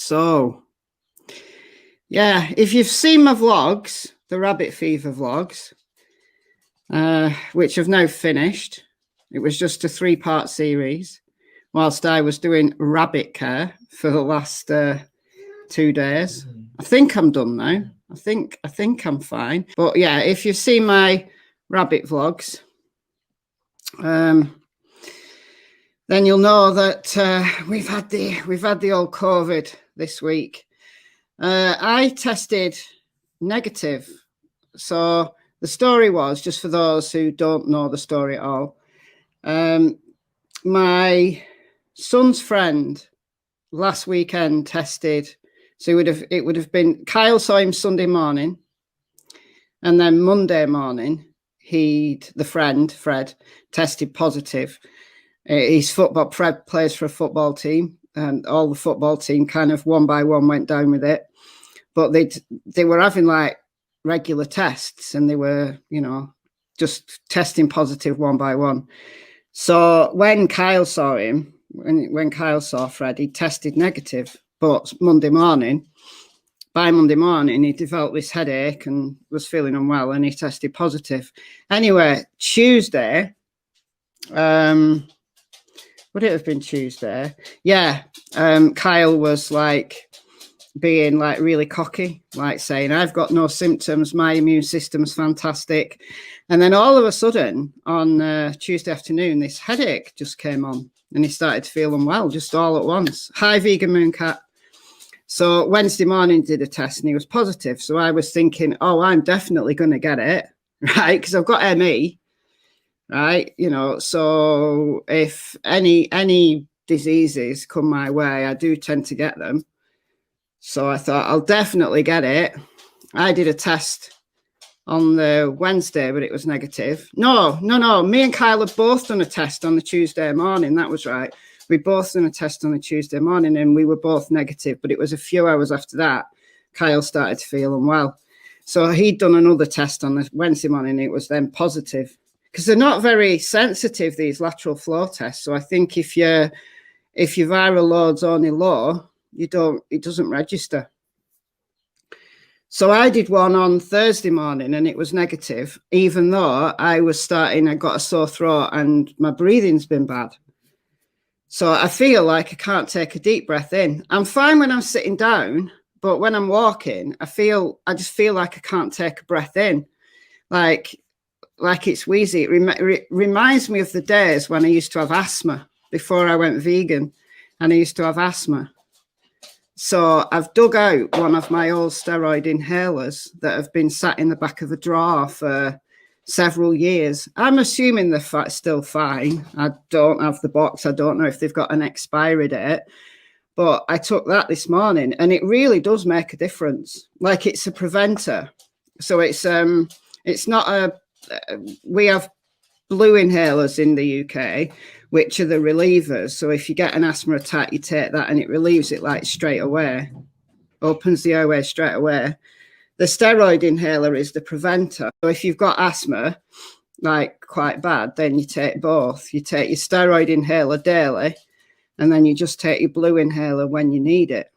So, yeah, if you've seen my vlogs, the rabbit fever vlogs, which I've now finished, it was just a 3-part series whilst I was doing rabbit care for the last 2 days. I think I'm done now. I think I'm fine. But yeah, if you've seen my rabbit vlogs, then you'll know that we've had the old COVID this week. I tested negative. So the story was, just for those who don't know the story at all, my son's friend last weekend tested. So it would have been, Kyle saw him Sunday morning, and then Monday morning, Fred, tested positive. Fred plays for a football team, and all the football team kind of one by one went down with it. But they were having like regular tests, and they were, just testing positive one by one. So when Kyle saw him, when Kyle saw Fred, he tested negative. But by Monday morning, he developed this headache and was feeling unwell, and he tested positive. Anyway, Tuesday, would it have been Tuesday? Yeah. Kyle was like being like really cocky, like saying, I've got no symptoms, my immune system's fantastic. And then all of a sudden on Tuesday afternoon, this headache just came on, and he started to feel unwell just all at once. Hi, Vegan Mooncat. So Wednesday morning did a test, and he was positive. So I was thinking, oh, I'm definitely going to get it, right? Because I've got ME, right? So if any diseases come my way, I do tend to get them. So I thought I'll definitely get it. I did a test on the Wednesday, but it was negative. No. Me and Kyle have both done a test on the Tuesday morning. That was right. We both done a test on the Tuesday morning, and we were both negative. But it was a few hours after that, Kyle started to feel unwell. So he'd done another test on the Wednesday morning. It was then positive, because they're not very sensitive, these lateral flow tests. So I think if your viral load's only low, it doesn't register. So I did one on Thursday morning, and it was negative, even though I got a sore throat and my breathing's been bad. So I feel like I can't take a deep breath in. I'm fine when I'm sitting down, but when I'm walking, I just feel like I can't take a breath in, like it's wheezy. It reminds me of the days when I used to have asthma before I went vegan, and I used to have asthma. So I've dug out one of my old steroid inhalers that have been sat in the back of a drawer for several years. I'm assuming they're still fine. I don't have the box. I don't know if they've got an expiry date, but I took that this morning, and it really does make a difference. Like, it's a preventer. So it's not we have blue inhalers in the UK, which are the relievers. So if you get an asthma attack, you take that, and it relieves it like straight away, opens the airway straight away. The steroid inhaler is the preventer. So if you've got asthma, like quite bad, then you take both. You take your steroid inhaler daily, and then you just take your blue inhaler when you need it.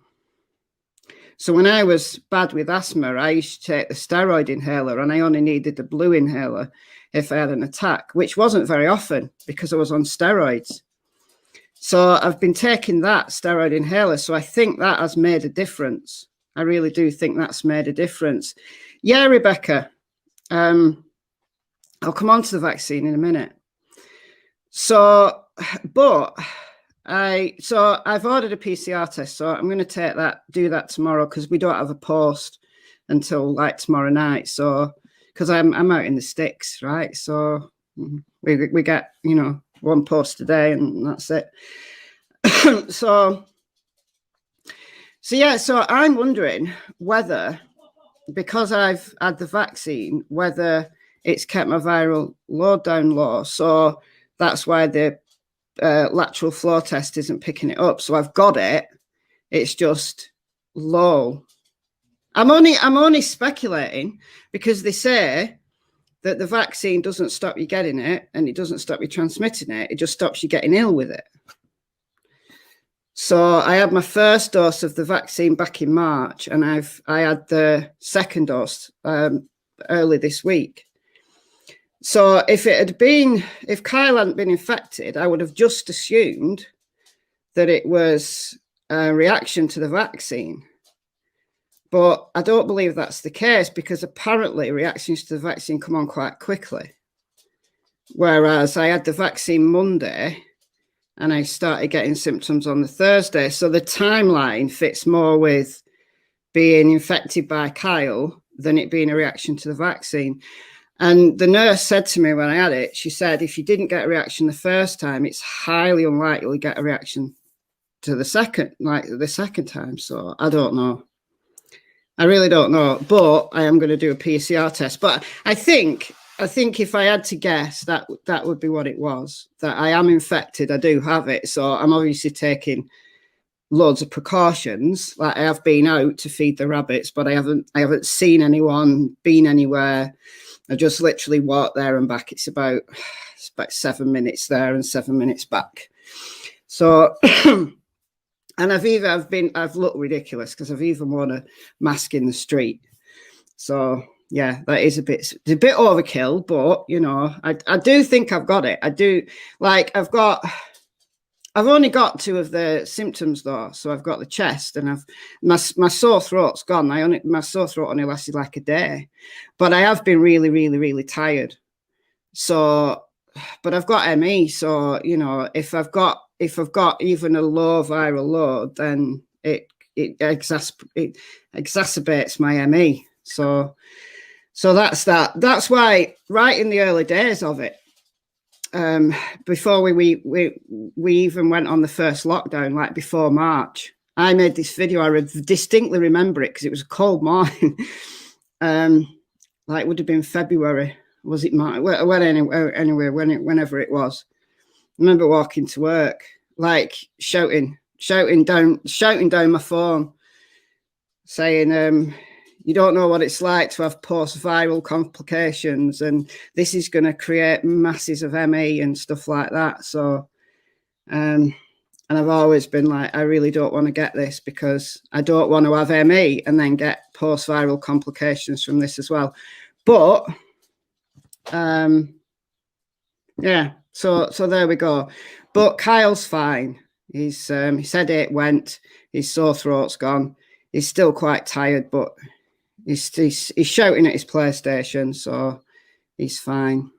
So when I was bad with asthma, I used to take the steroid inhaler, and I only needed the blue inhaler if I had an attack, which wasn't very often because I was on steroids. So I've been taking that steroid inhaler. So I think that has made a difference. I really do think that's made a difference. Yeah, Rebecca, I'll come on to the vaccine in a minute. So I've ordered a PCR test, so I'm going to do that tomorrow, because we don't have a post until like tomorrow night. So, because I'm out in the sticks, right? So we get, one post a day, and that's it. So I'm wondering whether, because I've had the vaccine, whether it's kept my viral load down low. So that's why the lateral flow test isn't picking it up. So I've got it. It's just low. I'm only speculating, because they say that the vaccine doesn't stop you getting it, and it doesn't stop you transmitting it. It just stops you getting ill with it. So I had my first dose of the vaccine back in March, and I had the second dose early this week. So if Kyle hadn't been infected, I would have just assumed that it was a reaction to the vaccine. But I don't believe that's the case, because apparently reactions to the vaccine come on quite quickly. Whereas I had the vaccine Monday and I started getting symptoms on the Thursday. So the timeline fits more with being infected by Kyle than it being a reaction to the vaccine. And the nurse said to me when I had it, she said, if you didn't get a reaction the first time, it's highly unlikely you'll get a reaction to the second time. So I don't know. I really don't know, but I am going to do a PCR test. But I think if I had to guess, that would be what it was, that I am infected. I do have it. So I'm obviously taking loads of precautions. Like, I have been out to feed the rabbits, but I haven't seen anyone, been anywhere. I just literally walked there and back. It's about 7 minutes there and 7 minutes back. So, and I've looked ridiculous because I've even worn a mask in the street. So yeah, that is a bit overkill, but you know, I do think I've got it. I do, like, I've only got 2 of the symptoms though. So I've got the chest, and my sore throat's gone. My sore throat only lasted like a day, but I have been really, really, really tired. So, but I've got ME. So, you know, if I've got even a low viral load, then it exacerbates my ME. So that's that. That's why right in the early days of it, before we even went on the first lockdown, like before March, I made this video. I distinctly remember it because it was a cold morning. Like, it would have been February. Was it March? Anyway, whenever it was. I remember walking to work, like shouting down my phone, saying, you don't know what it's like to have post-viral complications, and this is going to create masses of ME and stuff like that. So, and I've always been like, I really don't want to get this, because I don't want to have ME and then get post-viral complications from this as well. But, yeah, so there we go. But Kyle's fine. His headache went, his sore throat's gone. He's still quite tired, but he's shouting at his PlayStation, so he's fine.